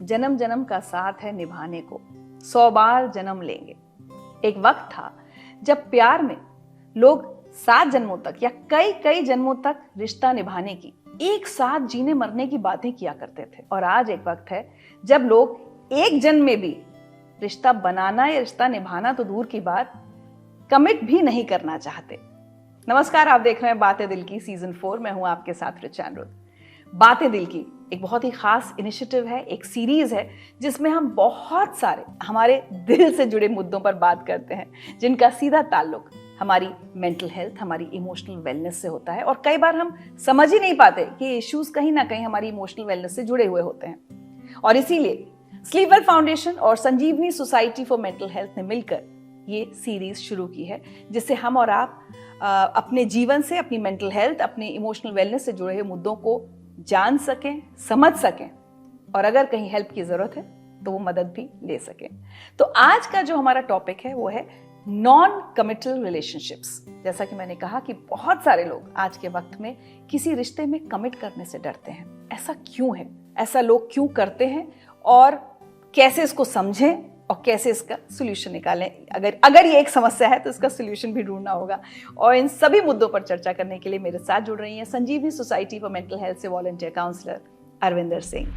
जन्म जन्म का साथ है निभाने को, 100 बार जन्म लेंगे। एक वक्त था जब प्यार में लोग 7 जन्मों तक या कई कई जन्मों तक रिश्ता निभाने की, एक साथ जीने मरने की बातें किया करते थे। और आज एक वक्त है जब लोग एक जन्म में भी रिश्ता बनाना या रिश्ता निभाना तो दूर की बात, कमिट भी नहीं करना चाहते। नमस्कार, आप देख रहे हैं बातें दिल की सीजन 4। मैं हूं आपके साथ रिचा अनिरुद्ध। बातें दिल की एक बहुत ही खास इनिशिएटिव है, एक सीरीज है जिसमें हम बहुत सारे हमारे दिल से जुड़े मुद्दों पर बात करते हैं, जिनका सीधा ताल्लुक हमारी मेंटल हेल्थ, हमारी इमोशनल वेलनेस से होता है। और कई बार हम समझ ही नहीं पाते कि इश्यूज कहीं ना कहीं हमारी इमोशनल वेलनेस से जुड़े हुए होते हैं। और इसीलिए स्लीप वेल फाउंडेशन और संजीवनी सोसाइटी फॉर मेंटल हेल्थ ने मिलकर ये सीरीज शुरू की है, जिससे हम और आप अपने जीवन से, अपनी मेंटल हेल्थ, अपनी इमोशनल वेलनेस से जुड़े हुए मुद्दों को जान सकें, समझ सकें, और अगर कहीं हेल्प की जरूरत है तो वो मदद भी ले सकें। तो आज का जो हमारा टॉपिक है वो है नॉन कमिटल रिलेशनशिप्स। जैसा कि मैंने कहा कि बहुत सारे लोग आज के वक्त में किसी रिश्ते में कमिट करने से डरते हैं। ऐसा क्यों है? ऐसा लोग क्यों करते हैं और कैसे इसको समझें और कैसे इसका सोल्यूशन निकालें? अगर ये एक समस्या है तो इसका सोल्यूशन भी ढूंढना होगा। और इन सभी मुद्दों पर चर्चा करने के लिए मेरे साथ जुड़ रही हैं संजीवनी सोसाइटी फॉर मेंटल हेल्थ से वॉलंटियर काउंसलर अरविंदर सिंह।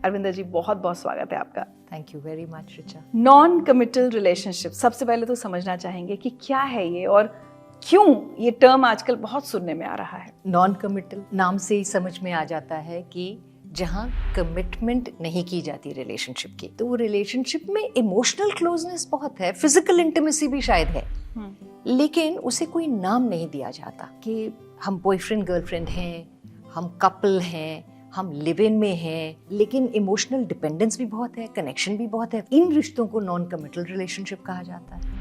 अरविंदर जी, बहुत बहुत स्वागत है आपका। Thank you very much Richa. Non committal relationship, सबसे पहले तो समझना चाहेंगे कि क्या है ये और क्यों ये टर्म आजकल बहुत सुनने में आ रहा है। नॉन कमिटल नाम से ही समझ में आ जाता है कि जहाँ कमिटमेंट नहीं की जाती रिलेशनशिप की, तो वो रिलेशनशिप में इमोशनल क्लोजनेस बहुत है, फिजिकल इंटीमेसी भी शायद है, लेकिन उसे कोई नाम नहीं दिया जाता कि हम बॉयफ्रेंड गर्लफ्रेंड हैं, हम कपल हैं, हम लिव इन में हैं, लेकिन इमोशनल डिपेंडेंस भी बहुत है, कनेक्शन भी बहुत है। इन रिश्तों को नॉन कमिटल रिलेशनशिप कहा जाता है।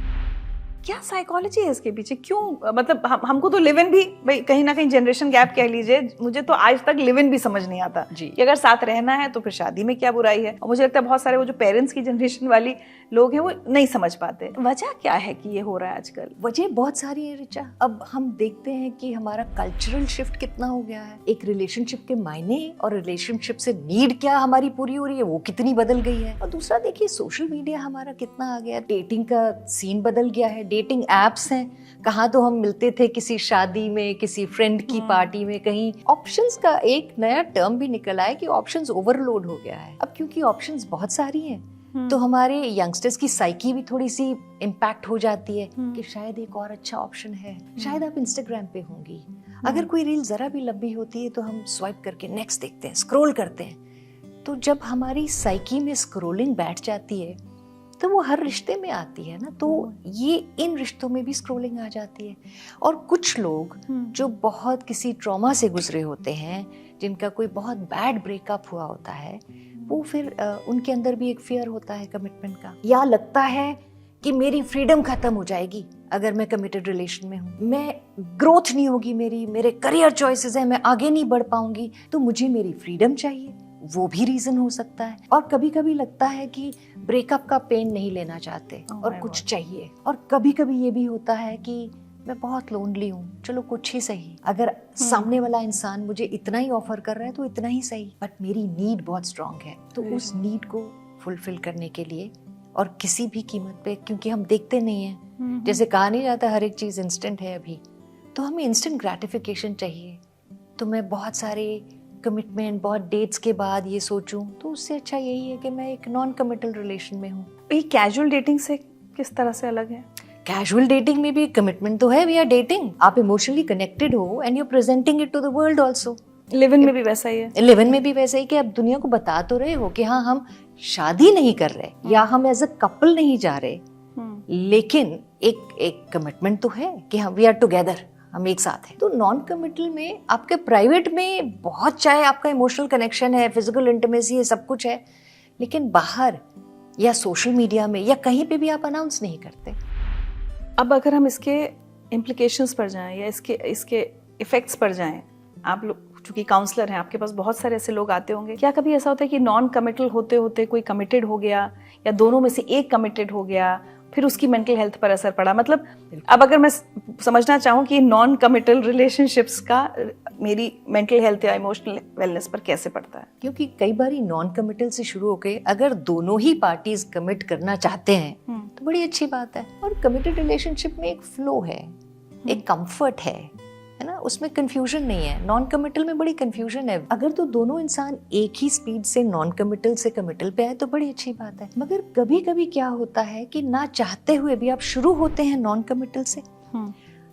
क्या साइकोलॉजी है इसके पीछे? क्यों, मतलब हमको तो लिव इन भी, भाई कहीं ना कहीं जनरेशन गैप कह लीजिए, मुझे तो आज तक लिव इन भी समझ नहीं आता जी। कि अगर साथ रहना है तो फिर शादी में क्या बुराई है। और मुझे लगता है बहुत सारे वो जो पेरेंट्स की जनरेशन वाली लोग हैं वो नहीं समझ पाते। वजह क्या है कि ये हो रहा है आजकल? वजह बहुत सारी है रिचा। अब हम देखते हैं कि हमारा कल्चरल शिफ्ट कितना हो गया है। एक रिलेशनशिप के मायने और रिलेशनशिप से नीड क्या हमारी पूरी हो रही है वो कितनी बदल गई है। और दूसरा देखिए, सोशल मीडिया हमारा कितना आ गया, डेटिंग का सीन बदल गया है, डेटिंग एप्स हैं। कहाँ तो हम मिलते थे किसी शादी में, किसी फ्रेंड की पार्टी में, कहीं ऑप्शंस का एक नया टर्म भी निकला है कि ऑप्शंस ओवरलोड हो गया है। अब क्योंकि ऑप्शंस बहुत सारी हैं तो हमारे यंगस्टर्स की साइकी भी थोड़ी सी इम्पैक्ट हो जाती है कि शायद एक और अच्छा ऑप्शन है, शायद आप इंस्टाग्राम पे होंगी, अगर कोई रील जरा भी लंबी होती है तो हम स्वाइप करके नेक्स्ट देखते हैं, स्क्रॉल करते हैं। तो जब हमारी साइकी में स्क्रॉलिंग बैठ जाती है तो वो हर रिश्ते में आती है ना, तो ये इन रिश्तों में भी स्क्रॉलिंग आ जाती है। और कुछ लोग जो बहुत किसी ट्रॉमा से गुजरे होते हैं, जिनका कोई बहुत बैड ब्रेकअप हुआ होता है, वो फिर उनके अंदर भी एक फियर होता है कमिटमेंट का, या लगता है कि मेरी फ्रीडम खत्म हो जाएगी अगर मैं कमिटेड रिलेशन में हूँ, मैं ग्रोथ नहीं होगी मेरे करियर चॉइसेस हैं, मैं आगे नहीं बढ़ पाऊंगी, तो मुझे मेरी फ्रीडम चाहिए। वो भी रीजन हो सकता है। और कभी कभी लगता है कि ब्रेकअप का पेन नहीं लेना चाहते और कुछ चाहिए। और कभी कभी ये भी होता है कि मैं बहुत लोनली हूँ, चलो कुछ ही सही, अगर सामने वाला इंसान मुझे इतना ही ऑफर कर रहा है तो इतना ही सही, बट मेरी नीड बहुत स्ट्रांग है, तो उस नीड को फुलफिल करने के लिए और किसी भी कीमत पे, क्योंकि हम देखते नहीं है, जैसे कहा नहीं जाता हर एक चीज इंस्टेंट है अभी, तो हमें इंस्टेंट ग्रेटिफिकेशन चाहिए। तो मैं बहुत सारे कमिटमेंट, बहुत डेट्स के बाद ये सोचूं, तो उससे अच्छा यही है कि मैं एक नॉन कमिटल रिलेशन में हूँ। ये कैजुअल डेटिंग से किस तरह से अलग है? कैजुअल डेटिंग में भी कमिटमेंट तो है, वी आर डेटिंग, आप इमोशनली कनेक्टेड हो and you presenting it to the world also. Live in में भी वैसा ही है। लिव इन में भी वैसा ही कि आप दुनिया को बता तो रहे हो कि हाँ हम शादी नहीं कर रहे या हम एज अ कपल नहीं जा रहे, लेकिन एक कमिटमेंट तो है कि हम वी आर टुगेदर, हम एक साथ हैं। तो नॉन कमिटल में आपके प्राइवेट में बहुत, चाहे आपका इमोशनल कनेक्शन है, फिजिकल इंटीमेसी है, सब कुछ है, लेकिन बाहर या सोशल मीडिया में या कहीं पे भी आप अनाउंस नहीं करते। अब अगर हम इसके इम्प्लीकेशंस पर जाएं या इसके इफेक्ट्स पर जाएं, आप लोग चूंकि काउंसलर हैं, आपके पास बहुत सारे ऐसे लोग आते होंगे, क्या कभी ऐसा होता है कि नॉन कमिटल होते होते कोई कमिटेड हो गया या दोनों में से एक कमिटेड हो गया, फिर उसकी मेंटल हेल्थ पर असर पड़ा। मतलब अब अगर मैं समझना चाहूँ कि नॉन कमिटल रिलेशनशिप्स का मेरी मेंटल हेल्थ या इमोशनल वेलनेस पर कैसे पड़ता है? क्योंकि कई बार नॉन कमिटल से शुरू होके अगर दोनों ही पार्टीज कमिट करना चाहते हैं तो बड़ी अच्छी बात है। और कमिटेड रिलेशनशिप में एक फ्लो है, एक कंफर्ट है ना, उसमें कंफ्यूजन नहीं है। नॉन कमिटल में बड़ी कंफ्यूजन है। अगर तो दोनों इंसान एक ही स्पीड से नॉन कमिटल से कमिटल पे आए तो बड़ी अच्छी बात है। मगर कभी कभी क्या होता है कि ना चाहते हुए भी आप शुरू होते हैं नॉन कमिटल से,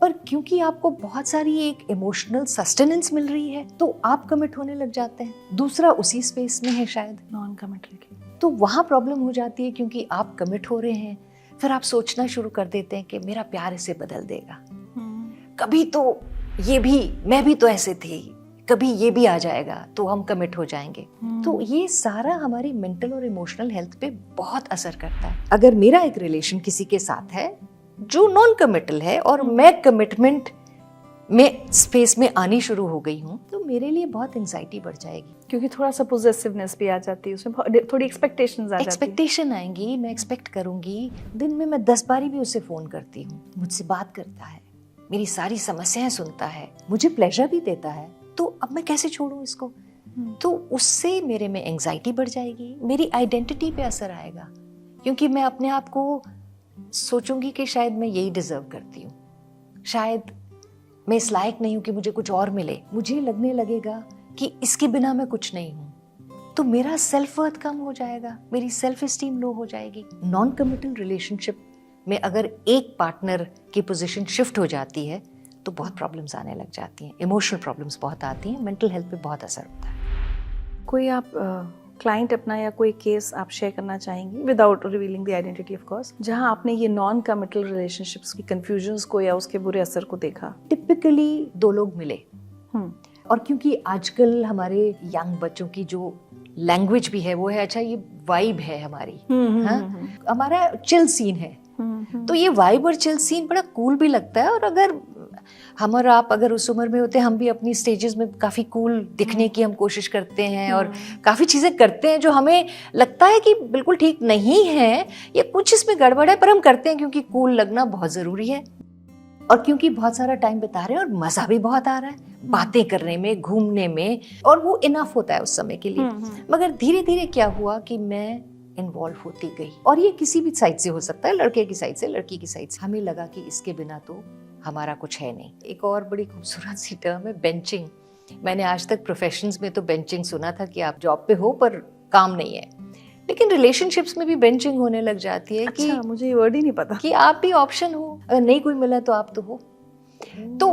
पर क्योंकि आपको बहुत सारी एक इमोशनल सस्टेनेंस मिल रही है तो आप कमिट होने लग जाते हैं। दूसरा उसी स्पेस में है शायद नॉन कमिटल की, तो वहाँ प्रॉब्लम हो जाती है क्योंकि आप कमिट हो रहे हैं, फिर आप सोचना शुरू कर देते हैं कि मेरा प्यार इसे बदल देगा, कभी तो ये भी, मैं भी तो ऐसे थी, कभी ये भी आ जाएगा तो हम कमिट हो जाएंगे। तो ये सारा हमारी मेंटल और इमोशनल हेल्थ पे बहुत असर करता है। अगर मेरा एक रिलेशन किसी के साथ है जो नॉन कमिटल है और मैं कमिटमेंट में स्पेस में आनी शुरू हो गई हूँ तो मेरे लिए बहुत एंजाइटी बढ़ जाएगी, क्योंकि थोड़ा सा पोजेसिवनेस भी आ जाती है उसमें, थोड़ी एक्सपेक्टेशंस आ जाती है। एक्सपेक्टेशन आएंगी, मैं एक्सपेक्ट करूंगी। दिन में मैं 10 बारी भी उससे फोन करती हूँ, मुझसे बात करता है, मेरी सारी समस्याएं सुनता है, मुझे प्लेजर भी देता है, तो अब मैं कैसे छोड़ूं इसको? तो उससे मेरे में एंजाइटी बढ़ जाएगी, मेरी आइडेंटिटी पे असर आएगा, क्योंकि मैं अपने आप को सोचूंगी कि शायद मैं यही डिजर्व करती हूँ, शायद मैं इस लायक नहीं हूँ कि मुझे कुछ और मिले। मुझे लगने लगेगा कि इसके बिना मैं कुछ नहीं हूँ, तो मेरा सेल्फ वर्थ कम हो जाएगा, मेरी सेल्फ एस्टीम लो हो जाएगी। नॉन कमिटल रिलेशनशिप में अगर एक पार्टनर की पोजीशन शिफ्ट हो जाती है तो बहुत प्रॉब्लम्स आने लग जाती हैं, इमोशनल प्रॉब्लम्स बहुत आती हैं, मेंटल हेल्थ पे बहुत असर होता है। कोई आप क्लाइंट अपना या कोई केस आप शेयर करना चाहेंगी without revealing the identity of course, जहां आपने ये नॉन कमिटल रिलेशनशिप्स की कंफ्यूजन्स को या उसके बुरे असर को देखा? टिपिकली 2 लोग मिले और क्योंकि आजकल हमारे यंग बच्चों की जो लैंग्वेज भी है वो है, अच्छा ये वाइब है हमारी, हमारा चिल सीन है, तो ये वाइब और चिल सीन बड़ा कूल भी लगता है। और अगर हम और आप अगर उस उम्र में होते हैं, हम भी अपनी स्टेजेस में काफ़ी कूल दिखने की हम कोशिश करते हैं और काफ़ी चीज़ें करते हैं जो हमें लगता है कि बिल्कुल ठीक नहीं है या कुछ इसमें गड़बड़ है, पर हम करते हैं क्योंकि कूल लगना बहुत ज़रूरी है और क्योंकि बहुत सारा टाइम बिता रहे हैं और मज़ा भी बहुत आ रहा है बातें करने में, घूमने में, और वो इनफ होता है उस समय के लिए। मगर धीरे धीरे क्या हुआ कि मैं इन्वॉल्व होती गई, और ये किसी भी साइड से हो सकता है, लड़के की साइड से, लड़की की साइड से। हमें लगा कि इसके बिना तो हमारा कुछ है नहीं। एक और बड़ी खूबसूरत सी टर्म है बेंचिंग। मैंने आज तक प्रोफेशंस में तो बेंचिंग सुना था कि आप जॉब पे हो पर काम नहीं है, लेकिन रिलेशनशिप्स में भी बेंचिंग होने लग जाती है। अच्छा, कि मुझे ये वर्ड ही नहीं पता कि आप भी ऑप्शन हो, अगर नहीं कोई मिला तो आप तो हो। तो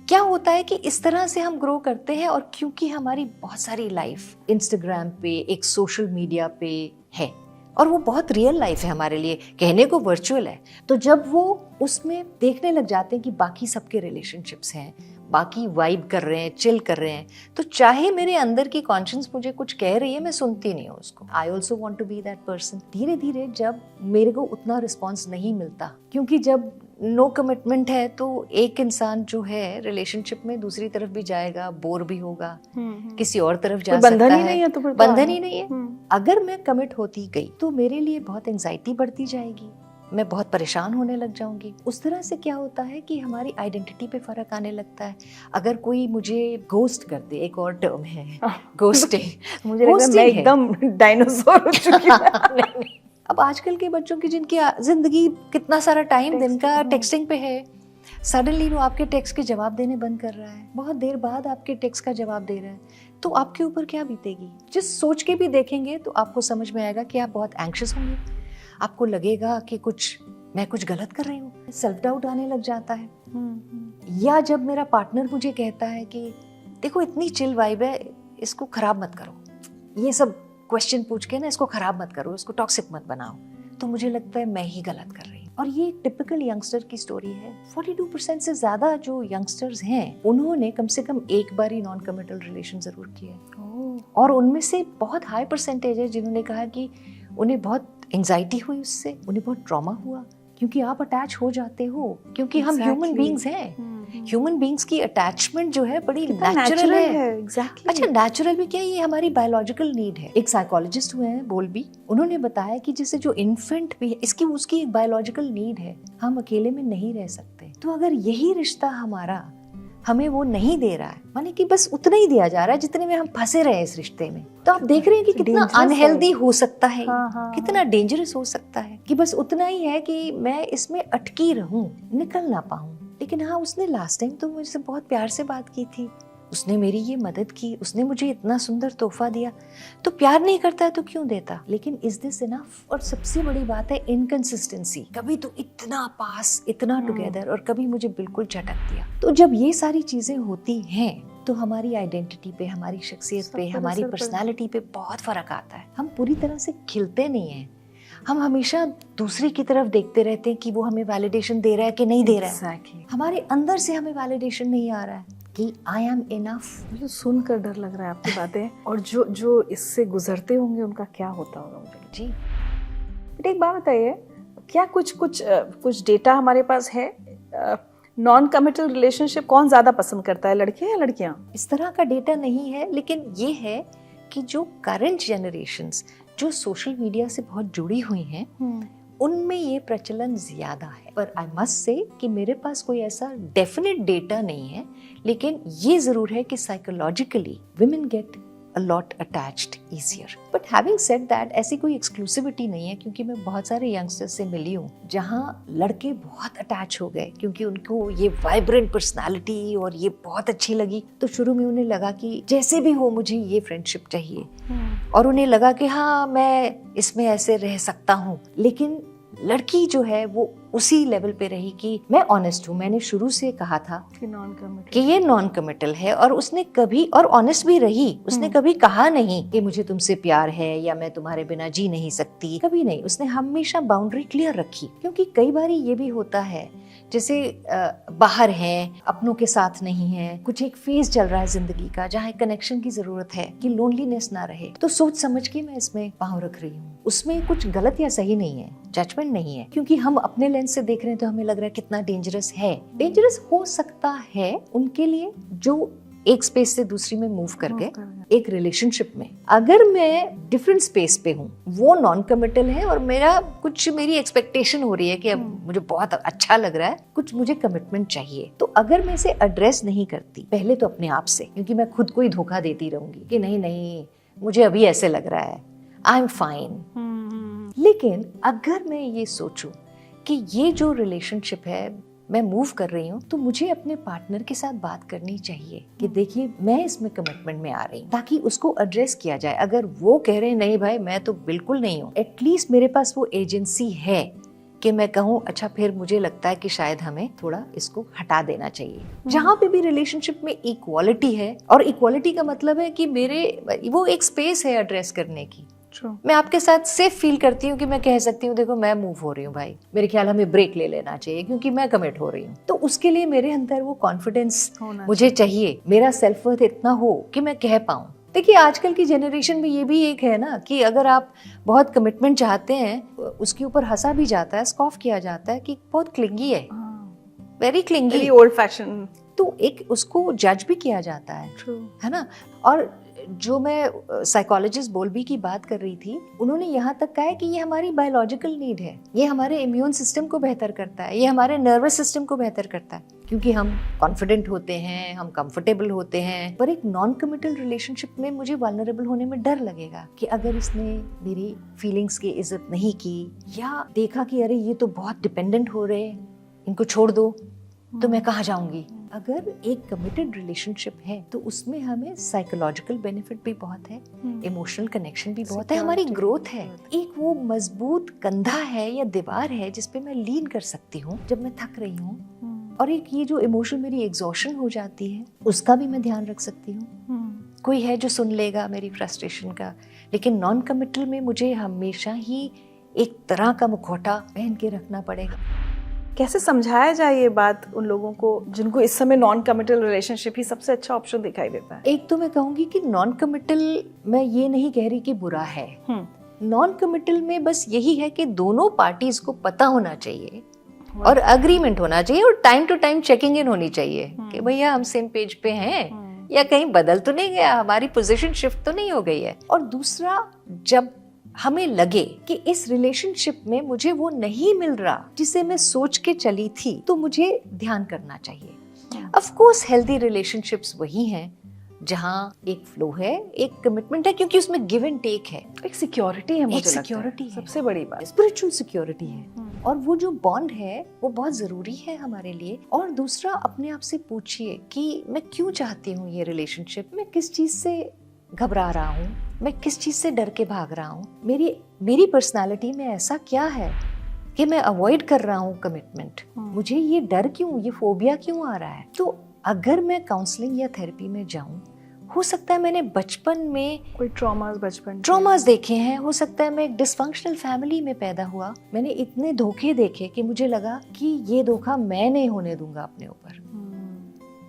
क्या होता है कि इस तरह से हम ग्रो करते हैं, और क्योंकि हमारी बहुत सारी लाइफ इंस्टाग्राम पे, एक सोशल मीडिया पे है और वो बहुत रियल लाइफ है हमारे लिए, कहने को वर्चुअल है, तो जब वो उसमें देखने लग जाते हैं कि बाकी सबके रिलेशनशिप्स हैं, बाकी वाइब कर रहे हैं, चिल कर रहे हैं, तो चाहे मेरे अंदर की कॉन्शियस मुझे कुछ कह रही है, मैं सुनती नहीं हूँ उसको। I also want to be that person. धीरे धीरे जब मेरे को उतना रिस्पॉन्स नहीं मिलता, क्योंकि जब नो कमिटमेंट है तो एक इंसान जो है रिलेशनशिप में दूसरी तरफ भी जाएगा, बोर भी होगा, किसी और तरफ जा सकता है, बंधन ही नहीं है, तो फिर बंधन ही नहीं है। अगर मैं कमिट होती गई तो मेरे लिए बहुत एंजाइटी बढ़ती जाएगी, मैं बहुत परेशान होने लग जाऊंगी। उस तरह से क्या होता है कि हमारी आइडेंटिटी पे फर्क आने लगता है। अगर कोई मुझे घोस्ट कर दे, एक और टर्म है घोस्टिंग, मुझे लगता है मैं एकदम डायनासोर हो चुकी हूं। अब आजकल के बच्चों की जिनकी जिंदगी कितना सारा टाइम दिन का टेक्सटिंग पे है, सडनली वो आपके टेक्स्ट के जवाब देने बंद कर रहा है, बहुत देर बाद आपके टेक्स्ट का जवाब दे रहा है, तो आपके ऊपर क्या बीतेगी? जिस सोच के भी देखेंगे तो आपको समझ में आएगा कि आप बहुत एंग्शियस होंगे, आपको लगेगा कि मैं कुछ गलत कर रही हूँ, सेल्फ डाउट आने लग जाता है। या जब मेरा पार्टनर मुझे कहता है कि देखो इतनी चिल वाइब है, इसको खराब मत करो, ये सब क्वेश्चन पूछ के ना इसको खराब मत करो, इसको टॉक्सिक मत बनाओ, तो मुझे लगता है मैं ही गलत कर रही हूँ। और ये टिपिकल यंगस्टर की स्टोरी है। 42% से ज्यादा जो यंगस्टर्स हैं उन्होंने कम से कम एक बार ही नॉन कमिटल रिलेशन जरूर किया है, और उनमें से बहुत हाई परसेंटेज है जिन्होंने कहा कि उन्हें बहुत एंजाइटी हुई उससे, उन्हें बहुत ट्रॉमा हुआ क्योंकि आप अटैच हो जाते हो, क्योंकि हम ह्यूमन बीइंग्स हैं। ह्यूमन बीइंग्स की अटैचमेंट जो है बड़ी नेचुरल है। एग्जैक्टली। अच्छा, नेचुरल भी क्या, ये हमारी बायोलॉजिकल नीड है। एक साइकोलॉजिस्ट हुए हैं बोल्बी, उन्होंने बताया कि जैसे जो इन्फेंट भी है, इसकी उसकी एक बायोलॉजिकल नीड है, हम अकेले में नहीं रह सकते। तो अगर यही रिश्ता हमारा हमें वो नहीं दे रहा है, माने कि बस उतना ही दिया जा रहा है जितने में हम फंसे रहे इस रिश्ते में, तो आप देख रहे हैं कि कितना अनहेल्दी हो सकता है, कितना डेंजरस हो सकता है कि बस उतना ही है कि मैं इसमें अटकी रहूं, निकल ना पाऊं। लेकिन हाँ, उसने लास्ट टाइम तो मुझसे बहुत प्यार से बात की थी, उसने मेरी ये मदद की, उसने मुझे इतना सुंदर तोहफा दिया। तो प्यार नहीं करता है तो क्यों देता? लेकिन इज दिस इनफ? और सबसे बड़ी बात है इनकंसिस्टेंसी, कभी तो इतना पास, इतना टुगेदर, और कभी मुझे बिल्कुल झटक दिया। तो जब ये सारी चीजें होती हैं तो हमारी आइडेंटिटी पे, हमारी शख्सियत पे, हमारी पर्सनालिटी पे बहुत फर्क आता है। हम पूरी तरह से खिलते नहीं हैं, हम हमेशा दूसरे की तरफ देखते रहते हैं कि वो हमें वैलिडेशन दे रहा है कि नहीं दे रहा है। हमारे अंदर से हमें वैलिडेशन नहीं आ रहा है कि आई एम इनफ। मुझे सुनकर डर लग रहा है आपकी बातें, और जो इससे गुजरते होंगे उनका क्या होता होगा मुझे जी। बेटा एक बात बताइए, क्या कुछ डेटा हमारे पास है, नॉन कमिटल रिलेशनशिप कौन ज्यादा पसंद करता है, लड़के या लड़कियां? इस तरह का डेटा नहीं है, लेकिन ये है कि जो करंट जनरेशंस जो सोशल मीडिया से बहुत जुड़ी हुई हैं, उनमें ये प्रचलन ज्यादा है। पर आई मस्ट से कि मेरे पास कोई ऐसा डेफिनेट डेटा नहीं है, लेकिन ये जरूर है कि psychologically women get a lot attached easier. But having said that, ऐसी कोई एक्सक्लूसिविटी नहीं है, क्योंकि मैं बहुत सारे यंगस्टर्स से मिली हूँ जहाँ लड़के बहुत अटैच हो गए क्योंकि उनको ये वाइब्रेंट पर्सनालिटी और ये बहुत अच्छी लगी। तो शुरू में उन्हें लगा कि जैसे भी हो मुझे ये फ्रेंडशिप चाहिए, और उन्हें लगा कि हाँ मैं इसमें ऐसे रह सकता हूँ। लेकिन लड़की जो है वो उसी लेवल पे रही कि मैं ऑनेस्ट हूँ, मैंने शुरू से कहा था कि ये नॉन कमिटल है, और उसने कभी, और ऑनेस्ट भी रही, उसने कभी कहा नहीं कि मुझे तुमसे प्यार है या मैं तुम्हारे बिना जी नहीं सकती, कभी नहीं। उसने हमेशा बाउंड्री क्लियर रखी, क्योंकि कई बार ये भी होता है जैसे बाहर हैं, अपनों के साथ नहीं है, कुछ एक फेज चल रहा है जिंदगी का जहाँ कनेक्शन की जरूरत है कि लोनलीनेस ना रहे, तो सोच समझ के मैं इसमें पाँव रख रही हूँ। उसमें कुछ गलत या सही नहीं है, जजमेंट नहीं है, क्योंकि हम अपने लेंस से देख रहे हैं तो हमें लग रहा है कितना डेंजरस है। डेंजरस हो सकता है उनके लिए जो एक स्पेस से दूसरी में मूव करके एक रिलेशनशिप में। अगर मैं डिफरेंट स्पेस पे हूँ, वो नॉन कमिटल है और मेरी एक्सपेक्टेशन हो रही है कि अब मुझे बहुत अच्छा लग रहा है, कुछ मुझे कमिटमेंट चाहिए, तो अगर मैं इसे एड्रेस नहीं करती पहले तो अपने आप से, क्योंकि मैं खुद को ही धोखा देती रहूंगी कि नहीं मुझे अभी ऐसे लग रहा है, आई एम फाइन। लेकिन अगर मैं ये सोचूं कि ये जो रिलेशनशिप है मैं मूव कर रही हूँ, तो मुझे अपने पार्टनर के साथ बात करनी चाहिए कि देखिए मैं इसमें कमिटमेंट में आ रही हूँ, ताकि उसको एड्रेस किया जाए। अगर वो कह रहे हैं नहीं भाई मैं तो बिल्कुल नहीं हूँ, एटलीस्ट मेरे पास वो एजेंसी है कि मैं कहूँ अच्छा फिर मुझे लगता है कि शायद हमें थोड़ा इसको हटा देना चाहिए। जहाँ पे भी रिलेशनशिप में इक्वालिटी है, और इक्वालिटी का मतलब है कि वो एक स्पेस है एड्रेस करने की। मैं आपके साथ सेफ फील करती हूँ कि मैं कह सकती हूँ देखो मैं मूव हो रही हूँ भाई, मेरे ख्याल हमें ब्रेक ले लेना चाहिए क्योंकि मैं कमिट हो रही हूँ। तो उसके लिए मेरे अंदर वो कॉन्फिडेंस मुझे चाहिए, मेरा सेल्फ वर्थ इतना हो कि मैं कह पाऊँ। देखिए आजकल की जनरेशन में ये भी एक है ना कि अगर आप बहुत कमिटमेंट चाहते हैं, उसके ऊपर हंसा भी जाता है, स्कॉफ किया जाता है कि बहुत क्लिंगी है, वेरी क्लिंगी, ओल्ड फैशन। तो एक उसको जज भी किया जाता है ना। और जो मैं साइकोलॉजिस्ट बोल्बी की बात कर रही थी, उन्होंने यहाँ तक कहा है कि ये हमारी बायोलॉजिकल नीड है, ये हमारे इम्यून सिस्टम को बेहतर करता है, ये हमारे नर्वस सिस्टम को बेहतर करता है, क्योंकि हम कॉन्फिडेंट होते हैं, हम कंफर्टेबल होते हैं। पर एक नॉन कमिटल रिलेशनशिप में मुझे वल्नरेबल होने में डर लगेगा कि अगर इसने मेरी फीलिंग्स की इज्जत नहीं की, या देखा कि अरे ये तो बहुत डिपेंडेंट हो रहे, इनको छोड़ दो, तो मैं कहाँ जाऊंगी। अगर एक कमिटेड रिलेशनशिप है तो उसमें हमें साइकोलॉजिकल बेनिफिट भी बहुत है, इमोशनल कनेक्शन भी बहुत है, हमारी ग्रोथ है, एक वो मजबूत कंधा है या दीवार है जिसपे मैं लीन कर सकती हूँ जब मैं थक रही हूँ, और एक ये जो इमोशनल मेरी एग्जॉशन हो जाती है उसका भी मैं ध्यान रख सकती हूँ। कोई है जो सुन लेगा मेरी फ्रस्ट्रेशन का। लेकिन नॉन कमिटल में मुझे हमेशा ही एक तरह का मुखौटा पहन के रखना पड़ेगा। कैसे समझाया जाए ये बात उन लोगों को जिनको इस समय नॉन कमिटल रिलेशनशिप ही सबसे अच्छा ऑप्शन दिखाई देता है? एक तो मैं कहूंगी कि नॉन कमिटल, मैं ये नहीं कह रही कि बुरा है, नॉन कमिटल में बस यही है कि दोनों पार्टीज को पता होना चाहिए और अग्रीमेंट होना चाहिए और time to time checking in होनी चाहिए कि भैया हम सेम पेज पे हैं या कहीं बदल तो नहीं गया, हमारी पोजीशन शिफ्ट तो नहीं हो गई है। और दूसरा, जब हमें लगे कि इस रिलेशनशिप में मुझे वो नहीं मिल रहा जिसे मैं सोच के चली थी, तो मुझे ध्यान करना चाहिए। ऑफ कोर्स हेल्दी रिलेशनशिप्स वही हैं जहाँ एक फ्लो है, एक कमिटमेंट है, क्योंकि उसमें गिव एंड टेक है, एक सिक्योरिटी है, मुझे एक लगता है सिक्योरिटी है, सबसे बड़ी बात स्पिरिचुअल सिक्योरिटी है। और वो जो बॉन्ड है वो बहुत जरूरी है हमारे लिए। और दूसरा, अपने आप से पूछिए कि मैं क्यों चाहती हूँ ये रिलेशनशिप, मैं किस चीज से घबरा रहा हूँ, मैं किस चीज से डर के भाग रहा हूँ, मेरी पर्सनालिटी में ऐसा क्या है कि मैं अवॉइड कर रहा हूँ कमिटमेंट, मुझे ये डर क्यों, ये फोबिया क्यों आ रहा है। तो अगर मैं काउंसलिंग या थेरेपी में जाऊं, हो सकता है मैंने बचपन में कोई बचपन ट्रॉमास देखे हैं, हो सकता है मैं एक डिसफंक्शनल फैमिली में पैदा हुआ, मैंने इतने धोखे देखे कि मुझे लगा कि ये धोखा मैं नहीं होने दूंगा अपने ऊपर,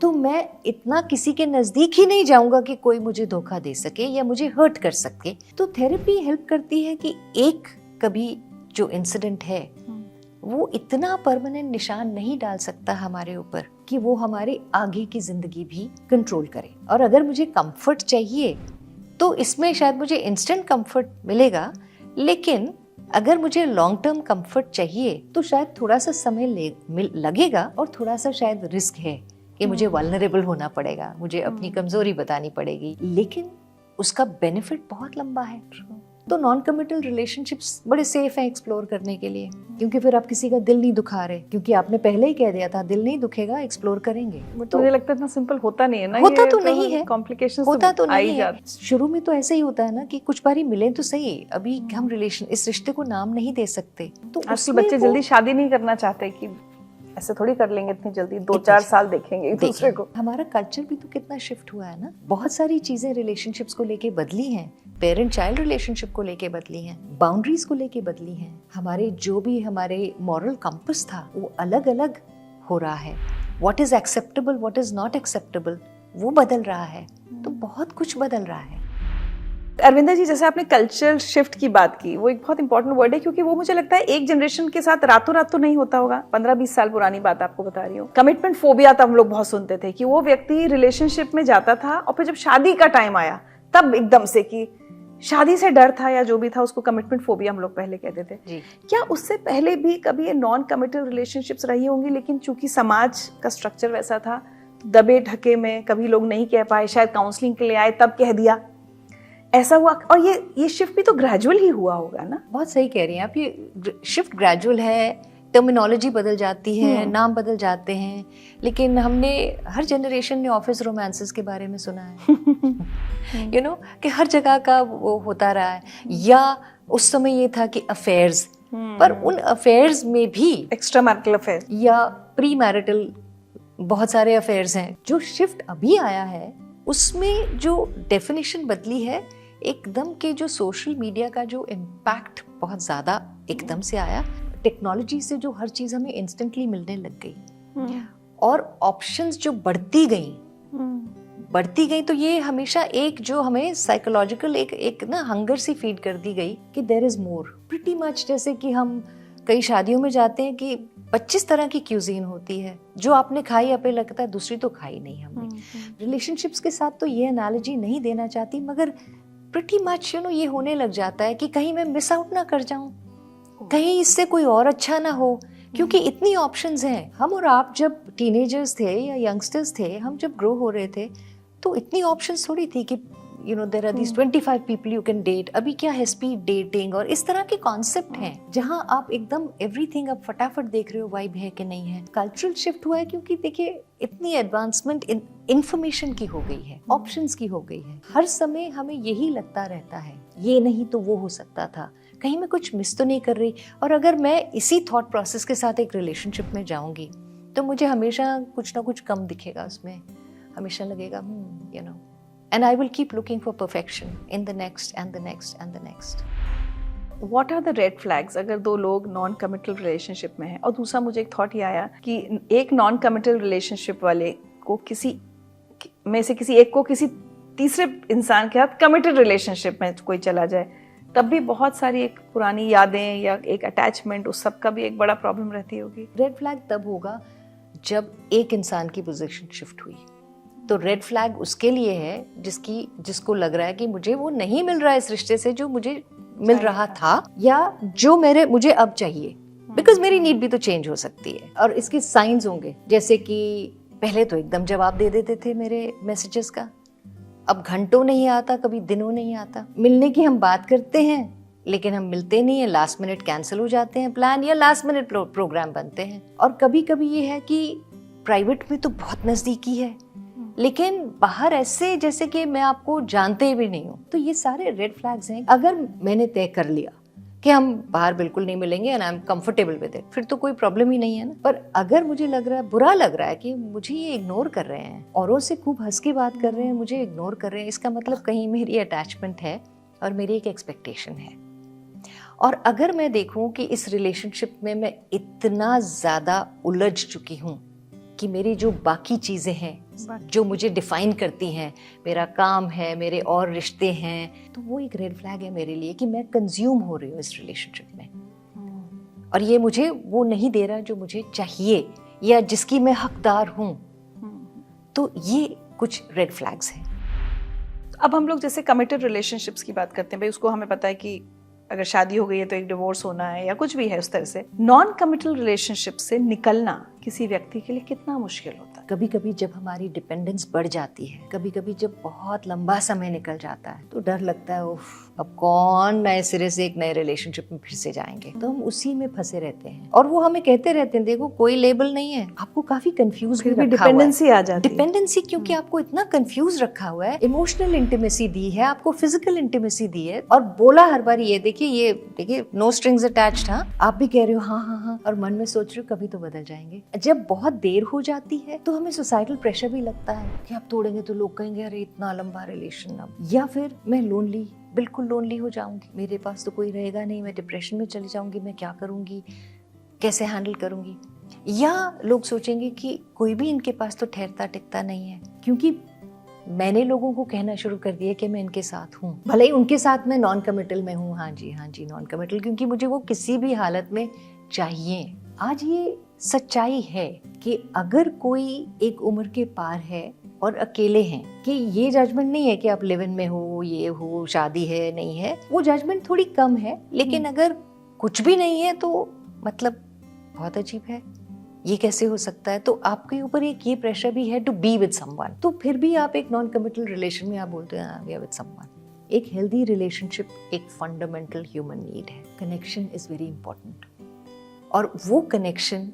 तो मैं इतना किसी के नजदीक ही नहीं जाऊंगा कि कोई मुझे धोखा दे सके या मुझे हर्ट कर सके। तो थेरेपी हेल्प करती है कि एक कभी जो इंसिडेंट है वो इतना परमानेंट निशान नहीं डाल सकता हमारे ऊपर कि वो हमारे आगे की जिंदगी भी कंट्रोल करे। और अगर मुझे कंफर्ट चाहिए तो इसमें शायद मुझे इंस्टेंट कंफर्ट मिलेगा, लेकिन अगर मुझे लॉन्ग टर्म कंफर्ट चाहिए तो शायद थोड़ा सा समय लगेगा और थोड़ा सा शायद रिस्क है कि मुझे वल्नरेबल होना पड़ेगा, मुझे अपनी कमजोरी बतानी पड़ेगी, लेकिन उसका बेनिफिट बहुत लंबा है। तो नॉन कमिटल रिलेशनशिप्स बड़े सेफ हैं एक्सप्लोर करने के लिए, क्योंकि फिर आप किसी का दिल नहीं दुखा रहे, क्योंकि आपने पहले ही कह दिया था दिल नहीं दुखेगा, एक्सप्लोर करेंगे। तो मुझे लगता है इतना सिंपल होता नहीं है ना, होता तो नहीं है, कॉम्प्लिकेशंस होता तो नहीं है। शुरू में तो ऐसे ही होता है ना कि कुछ बारी मिले तो सही, अभी हम इस रिश्ते को नाम नहीं दे सकते। तो आजकल बच्चे जल्दी शादी नहीं करना चाहते कि ऐसे थोड़ी कर लेंगे इतनी जल्दी, 2-4 साल देखेंगे एक दूसरे को। हमारा कल्चर भी तो कितना शिफ्ट हुआ है ना, बहुत सारी चीजें रिलेशनशिप्स को लेके बदली हैं, पेरेंट चाइल्ड रिलेशनशिप को लेके बदली हैं, बाउंड्रीज को लेके बदली हैं, हमारे जो भी हमारे मॉरल कंपास था वो अलग अलग हो रहा है, what is acceptable what is not acceptable वो बदल रहा है। तो बहुत कुछ बदल रहा है। अरविंदा जी, जैसे आपने कल्चरल शिफ्ट की बात की, वो एक बहुत इंपॉर्टेंट वर्ड है, क्योंकि वो मुझे लगता है एक जनरेशन के साथ रातों रात तो नहीं होता होगा। 15-20 साल पुरानी बात आपको बता रही हूँ। कमिटमेंट फोबिया तब हम लोग बहुत सुनते थे कि वो व्यक्ति रिलेशनशिप में जाता था और फिर जब शादी का टाइम आया तब एकदम से कि शादी से डर था या जो भी था, उसको कमिटमेंट फोबिया हम लोग पहले कहते थे जी। क्या उससे पहले भी कभी ये नॉन कमिटेड रिलेशनशिप्स रही होंगी, लेकिन चूंकि समाज का स्ट्रक्चर वैसा था, दबे ढके में कभी लोग नहीं कह पाए, शायद काउंसलिंग के लिए आए तब कह दिया, ऐसा हुआ? और ये शिफ्ट भी तो ग्रेजुअल ही हुआ होगा ना? बहुत सही कह रही हैं आप, ये शिफ्ट ग्रेजुअल है, टर्मिनोलॉजी बदल जाती है, नाम बदल जाते हैं, लेकिन हमने हर जनरेशन ने ऑफिस रोमांसेस के बारे में सुना है यू नो कि हर जगह का वो होता रहा है, या उस समय ये था कि अफेयर्स, पर उन अफेयर्स में भी एक्स्ट्रा मैरिटल अफेयर या प्री मैरिटल बहुत सारे अफेयर्स हैं। जो शिफ्ट अभी आया है उसमें जो डेफिनेशन बदली है एकदम के, जो सोशल मीडिया का जो इम्पैक्ट बहुत ज्यादा एकदम से आया, टेक्नोलॉजी से जो हर चीज हमें इंस्टेंटली मिलने लग गई और ऑप्शंस जो बढ़ती गई, तो ये हमेशा एक जो हमें साइकोलॉजिकल एक ना हंगर सी फीड कर दी गई कि there is more, pretty much. जैसे कि हम कई शादियों में जाते हैं कि 25 तरह की क्यूजीन होती है, जो आपने खाई आपे लगता है दूसरी तो खाई नहीं हमने। रिलेशनशिप्स के साथ तो ये एनालॉजी नहीं देना चाहती, मगर प्रीटी मच ये होने लग जाता है कि कहीं मैं मिस आउट ना कर जाऊं, कहीं इससे कोई और अच्छा ना हो, क्योंकि इतनी ऑप्शंस हैं। हम और आप जब टीनेजर्स थे या यंगस्टर्स थे, हम जब ग्रो हो रहे थे तो इतनी ऑप्शंस थोड़ी थी कि there are these 25 people you can date. अभी क्या है, स्पीड डेटिंग और इस तरह के कॉन्सेप्ट हैं जहां आप एकदम एवरीथिंग अब फटाफट देख रहे हो, वाइब है कि नहीं है। कल्चरल शिफ्ट हुआ है क्योंकि देखिए इतनी एडवांसमेंट इंफॉर्मेशन की हो गई है, ऑप्शंस की हो गई है। हर समय हमें यही लगता रहता है ये नहीं तो वो हो सकता था, कहीं मैं कुछ मिस तो नहीं कर रही। और अगर मैं इसी थॉट प्रोसेस के साथ एक रिलेशनशिप में जाऊंगी तो मुझे हमेशा कुछ ना कुछ कम दिखेगा उसमें, हमेशा लगेगा and I will keep looking for perfection in the next and the next and the next. What are the red flags अगर दो लोग नॉन कमिटल रिलेशनशिप में हैं? और दूसरा मुझे एक थॉट ये आया कि एक नॉन कमिटल रिलेशनशिप वाले को किसी में से किसी एक को किसी तीसरे इंसान के साथ कमिटेड रिलेशनशिप में कोई चला जाए, तब भी बहुत सारी एक पुरानी यादें या एक अटैचमेंट, उस सब का भी एक बड़ा प्रॉब्लम रहती होगी। रेड फ्लैग तब होगा जब एक इंसान की पोजीशन शिफ्ट हुई। तो रेड फ्लैग उसके लिए है जिसको लग रहा है कि मुझे वो नहीं मिल रहा है इस रिश्ते से जो मुझे मिल रहा था, या जो मुझे अब चाहिए, बिकॉज मेरी नीड भी तो चेंज हो सकती है। और इसके साइंस होंगे, जैसे कि पहले तो एकदम जवाब दे देते थे मेरे मैसेजेस का, अब घंटों नहीं आता, कभी दिनों नहीं आता। मिलने की हम बात करते हैं लेकिन हम मिलते नहीं है, लास्ट मिनट कैंसिल हो जाते हैं प्लान, या लास्ट मिनट प्रोग्राम बनते हैं। और कभी कभी ये है कि प्राइवेट में तो बहुत नजदीकी है लेकिन बाहर ऐसे जैसे कि मैं आपको जानते भी नहीं हूँ। तो ये सारे रेड फ्लैग्स हैं। अगर मैंने तय कर लिया कि हम बाहर बिल्कुल नहीं मिलेंगे and I am comfortable with it, फिर तो कोई प्रॉब्लम ही नहीं है ना। पर अगर मुझे लग रहा है, बुरा लग रहा है कि मुझे ये इग्नोर कर रहे हैं, औरों से खूब हंस के बात कर रहे हैं, मुझे इग्नोर कर रहे हैं, इसका मतलब कहीं मेरी अटैचमेंट है और मेरी एक एक्सपेक्टेशन है। और अगर मैं देखूं कि इस रिलेशनशिप में मैं इतना ज्यादा उलझ चुकी हूं कि मेरी जो बाकी चीजें हैं जो मुझे डिफाइन करती हैं, मेरा काम है, मेरे और रिश्ते हैं, तो वो एक रेड फ्लैग है मेरे लिए कि मैं कंज्यूम हो रही हूँ इस रिलेशनशिप में और ये मुझे वो नहीं दे रहा जो मुझे चाहिए या जिसकी मैं हकदार हूँ। तो ये कुछ रेड फ्लैग्स हैं। अब हम लोग जैसे कमिटेड रिलेशनशिप्स की बात करते हैं, भाई उसको हमें पता है कि अगर शादी हो गई है तो एक डिवोर्स होना है या कुछ भी है उस तरह से। नॉन कमिटल रिलेशनशिप से निकलना किसी व्यक्ति के लिए कितना मुश्किल होता है? कभी कभी जब हमारी डिपेंडेंस बढ़ जाती है, कभी कभी जब बहुत लंबा समय निकल जाता है, तो डर लगता है उफ, अब कौन नए सिरे से एक नए रिलेशनशिप में फिर से जाएंगे। तो हम उसी में फंसे रहते हैं और वो हमें कहते रहते हैं देखो कोई लेबल नहीं है। आपको काफी कंफ्यूज भी रखा हुआ है। डिपेंडेंसी आ जाती है। डिपेंडेंसी क्योंकि आपको इतना कंफ्यूज रखा हुआ है। इमोशनल इंटीमेसी दी है आपको, फिजिकल इंटीमेसी दी है और बोला हर बार ये देखिए नो स्ट्रिंग्स अटैच्ड। हाँ, आप भी कह रहे हो हाँ हाँ हाँ और मन में सोच रहे हो कभी तो बदल जाएंगे। जब बहुत देर हो जाती है तो हमें सोसाइटल प्रेशर भी लगता है कि आप तोड़ेंगे तो लोग कहेंगे अरे इतना लंबा रिलेशन अब, या फिर मैं बिल्कुल लोनली हो जाऊंगी, मेरे पास तो कोई रहेगा नहीं, मैं डिप्रेशन में चली जाऊंगी, मैं क्या करूंगी, कैसे हैंडल करूंगी। या लोग सोचेंगे कि कोई भी इनके पास तो ठहरता टिकता नहीं है, क्योंकि मैंने लोगों को कहना शुरू कर दिया कि मैं इनके साथ हूँ, भले ही उनके साथ मैं नॉन कमिटल में हूँ। हाँ जी नॉन कमिटल, क्योंकि मुझे वो किसी भी हालत में चाहिए। आज ये सच्चाई है कि अगर कोई एक उम्र के पार है और अकेले हैं, कि ये जजमेंट नहीं है कि आप लिव इन में हो, ये हो, शादी है नहीं है, वो जजमेंट थोड़ी कम है। लेकिन अगर कुछ भी नहीं है तो मतलब बहुत अजीब है, ये कैसे हो सकता है। तो आपके ऊपर एक ये प्रेशर भी है टू बी विद समवन। तो फिर भी आप एक नॉन कमिटल रिलेशन में आप बोलते हैं वी आर विद समवन। एक हेल्दी रिलेशनशिप एक फंडामेंटल ह्यूमन नीड है। कनेक्शन इज वेरी इंपॉर्टेंट और वो कनेक्शन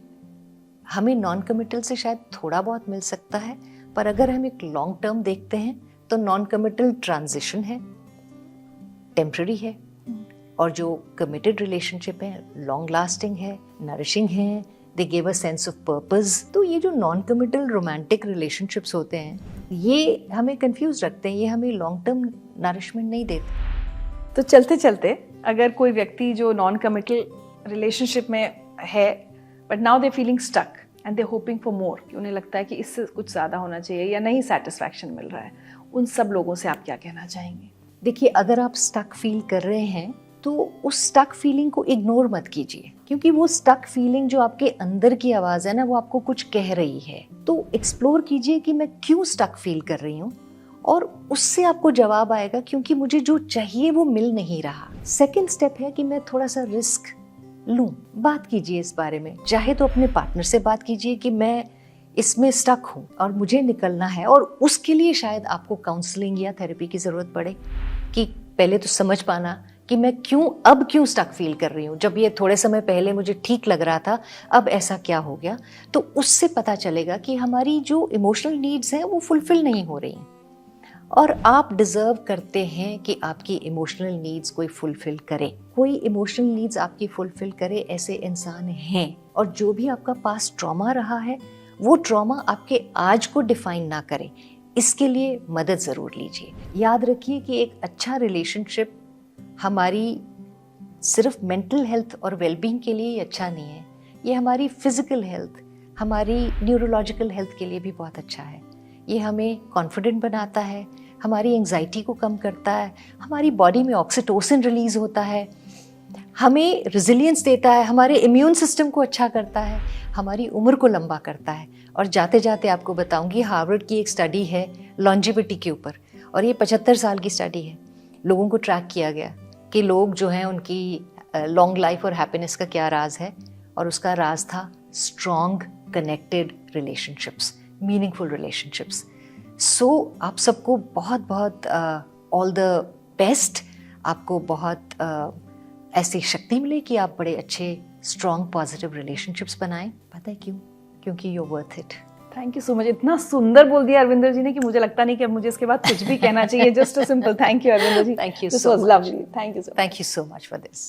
हमें नॉन कमिटल से शायद थोड़ा बहुत मिल सकता है, पर अगर हम एक लॉन्ग टर्म देखते हैं तो नॉन कमिटल ट्रांजिशन है, टेम्पररी है, और जो कमिटेड रिलेशनशिप है लॉन्ग लास्टिंग है, नरिशिंग है, they give a sense of purpose. तो ये जो नॉन कमिटल रोमांटिक रिलेशनशिप्स होते हैं ये हमें कंफ्यूज रखते हैं, ये हमें लॉन्ग टर्म नरिशमेंट नहीं देते। तो चलते चलते अगर कोई व्यक्ति जो नॉन कमिटल रिलेशनशिप में है but now they feeling stuck and they hoping for more, कि उन्हें लगता है कि इससे कुछ ज़्यादा होना चाहिए या नहीं सेटिस्फैक्शन मिल रहा है, उन सब लोगों से आप क्या कहना चाहेंगे? देखिए, अगर आप स्टक फील कर रहे हैं तो उस स्टक फीलिंग को इग्नोर मत कीजिए, क्योंकि वो स्टक फीलिंग जो आपके अंदर की आवाज़ है ना, वो आपको कुछ कह रही है। तो एक्सप्लोर कीजिए कि मैं क्यों स्टक फील कर रही हूँ और उससे आपको जवाब आएगा, क्योंकि मुझे जो चाहिए वो मिल नहीं रहा। सेकेंड स्टेप है कि मैं थोड़ा सा रिस्क लूं। बात कीजिए इस बारे में, चाहे तो अपने पार्टनर से बात कीजिए कि मैं इसमें स्टक हूँ और मुझे निकलना है, और उसके लिए शायद आपको काउंसलिंग या थेरेपी की ज़रूरत पड़े कि पहले तो समझ पाना कि मैं क्यों स्टक फील कर रही हूँ। जब ये थोड़े समय पहले मुझे ठीक लग रहा था, अब ऐसा क्या हो गया। तो उससे पता चलेगा कि हमारी जो इमोशनल नीड्स हैं वो फुलफिल नहीं हो रही हैं, और आप डिजर्व करते हैं कि आपकी इमोशनल नीड्स कोई फुलफिल करे। कोई इमोशनल नीड्स आपकी फुलफिल करे, ऐसे इंसान हैं। और जो भी आपका पास ट्रॉमा रहा है वो ट्रॉमा आपके आज को डिफाइन ना करे, इसके लिए मदद ज़रूर लीजिए। याद रखिए कि एक अच्छा रिलेशनशिप हमारी सिर्फ मेंटल हेल्थ और वेलबींग के लिए ही अच्छा नहीं है, ये हमारी फिजिकल हेल्थ, हमारी न्यूरोलॉजिकल हेल्थ के लिए भी बहुत अच्छा है। ये हमें कॉन्फिडेंट बनाता है, हमारी एंजाइटी को कम करता है, हमारी बॉडी में ऑक्सीटोसिन रिलीज होता है, हमें रेजिलियंस देता है, हमारे इम्यून सिस्टम को अच्छा करता है, हमारी उम्र को लंबा करता है। और जाते जाते आपको बताऊंगी, हार्वर्ड की एक स्टडी है लॉन्जिविटी के ऊपर, और ये 75 साल की स्टडी है। लोगों को ट्रैक किया गया कि लोग जो हैं उनकी लॉन्ग लाइफ और हैप्पीनेस का क्या राज है, और उसका राज था strong connected relationships, meaningful relationships. So आप सबको बहुत बहुत ऑल द बेस्ट, आपको बहुत ऐसी शक्ति मिले कि आप बड़े अच्छे स्ट्रॉन्ग पॉजिटिव रिलेशनशिप्स बनाएं। पता है क्यों? क्योंकि you are worth it. Thank you so much. इतना सुंदर बोल दिया अरविंदर जी ने कि मुझे लगता नहीं कि अब मुझे इसके बाद कुछ भी कहना चाहिए। Just a simple thank you Arvinder ji. Thank you this so was much. Lovely. Thank you so much. Thank you so much for this.